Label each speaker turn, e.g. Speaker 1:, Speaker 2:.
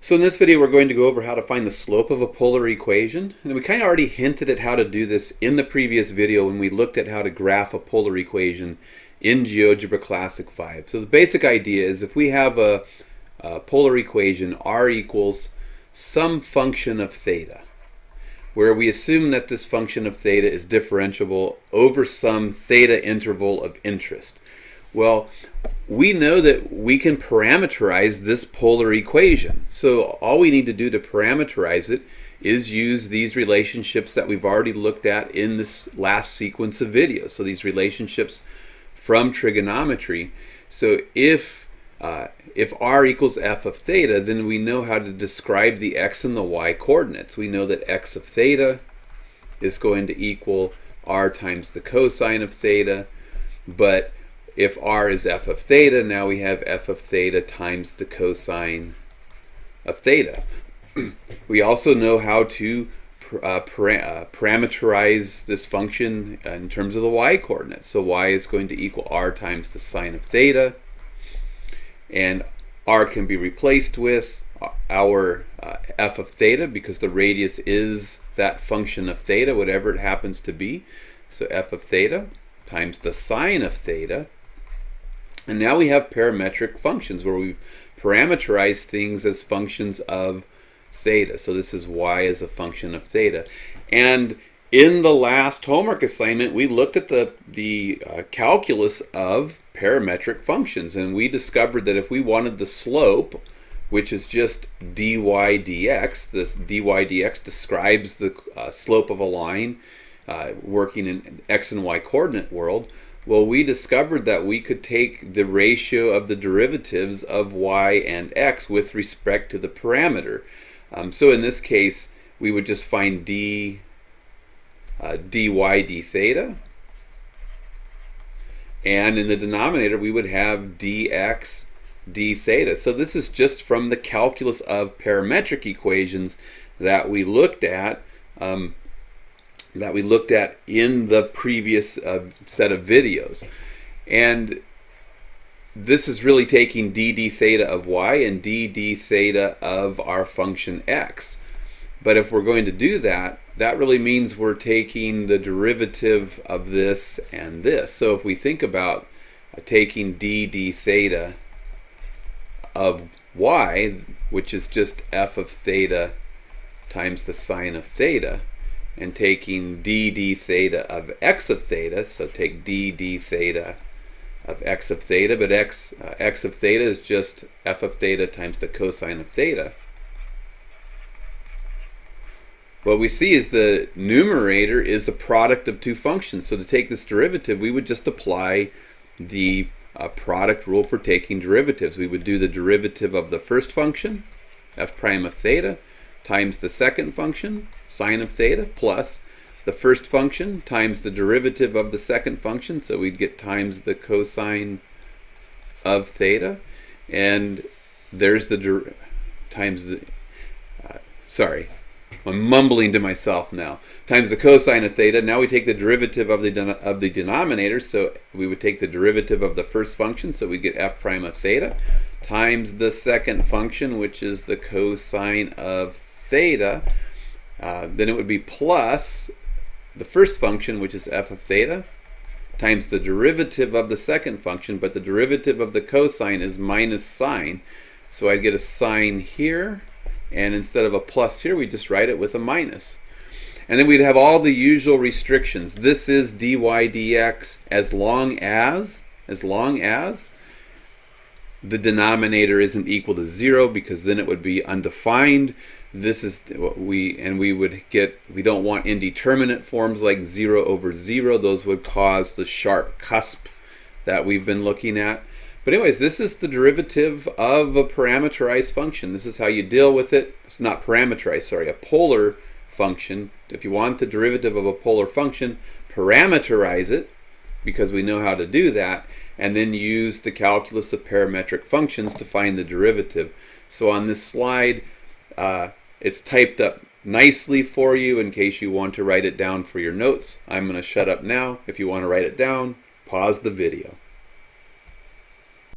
Speaker 1: So in this video we're going to go over how to find the slope of a polar equation. And we kind of already hinted at how to do this in the previous video when we looked at how to graph a polar equation in GeoGebra Classic 5. So the basic idea is if we have a polar equation r equals some function of theta, where we assume that this function of theta is differentiable over some theta interval of interest. Well, we know that we can parameterize this polar equation. So all we need to do to parameterize it is use these relationships that we've already looked at in this last sequence of videos. So these relationships from trigonometry. So if r equals f of theta, then we know how to describe the x and the y coordinates. We know that x of theta is going to equal r times the cosine of theta, but if r is f of theta, now we have f of theta times the cosine of theta. We also know how to parameterize this function in terms of the y coordinates. So y is going to equal r times the sine of theta, and r can be replaced with our f of theta because the radius is that function of theta, whatever it happens to be. So f of theta times the sine of theta. And now we have parametric functions where we parameterize things as functions of theta. So this is y as a function of theta. And in the last homework assignment, we looked at the calculus of parametric functions, and we discovered that if we wanted the slope, which is just dy dx, this dy dx describes the slope of a line working in x and y coordinate world. Well, we discovered that we could take the ratio of the derivatives of y and x with respect to the parameter. So in this case, we would just find dy d theta, and in the denominator we would have dx d theta. So this is just from the calculus of parametric equations that we looked at in the previous set of videos. And this is really taking d theta of y and d theta of our function x. But if we're going to do that, that really means we're taking the derivative of this and this. So if we think about taking d theta of y, which is just f of theta times the sine of theta, and taking d theta of x of theta, so take d theta of x of theta, but x of theta is just f of theta times the cosine of theta. What we see is the numerator is the product of two functions. So to take this derivative, we would just apply the product rule for taking derivatives. We would do the derivative of the first function, f prime of theta, times the second function, sine of theta, plus the first function times the derivative of the second function. So we'd get times the cosine of theta, and there's the times the sorry, I'm mumbling to myself now, times the cosine of theta. Now we take the derivative of the denominator, so we would take the derivative of the first function, so we get f prime of theta, times the second function, which is the cosine of theta. Then it would be plus the first function, which is f of theta, times the derivative of the second function, but the derivative of the cosine is minus sine. So I'd get a sine here, and instead of a plus here, we just write it with a minus. And then we'd have all the usual restrictions. This is dy dx as long as the denominator isn't equal to 0, because then it would be undefined. This is what we don't want indeterminate forms like 0 over 0. Those would cause the sharp cusp that we've been looking at. But anyways, this is the derivative of a parameterized function. This is how you deal with it. It's not parameterized, sorry, a polar function. If you want the derivative of a polar function, parameterize it, because we know how to do that, and then use the calculus of parametric functions to find the derivative. So on this slide, it's typed up nicely for you in case you want to write it down for your notes. I'm going to shut up now. If you want to write it down, pause the video.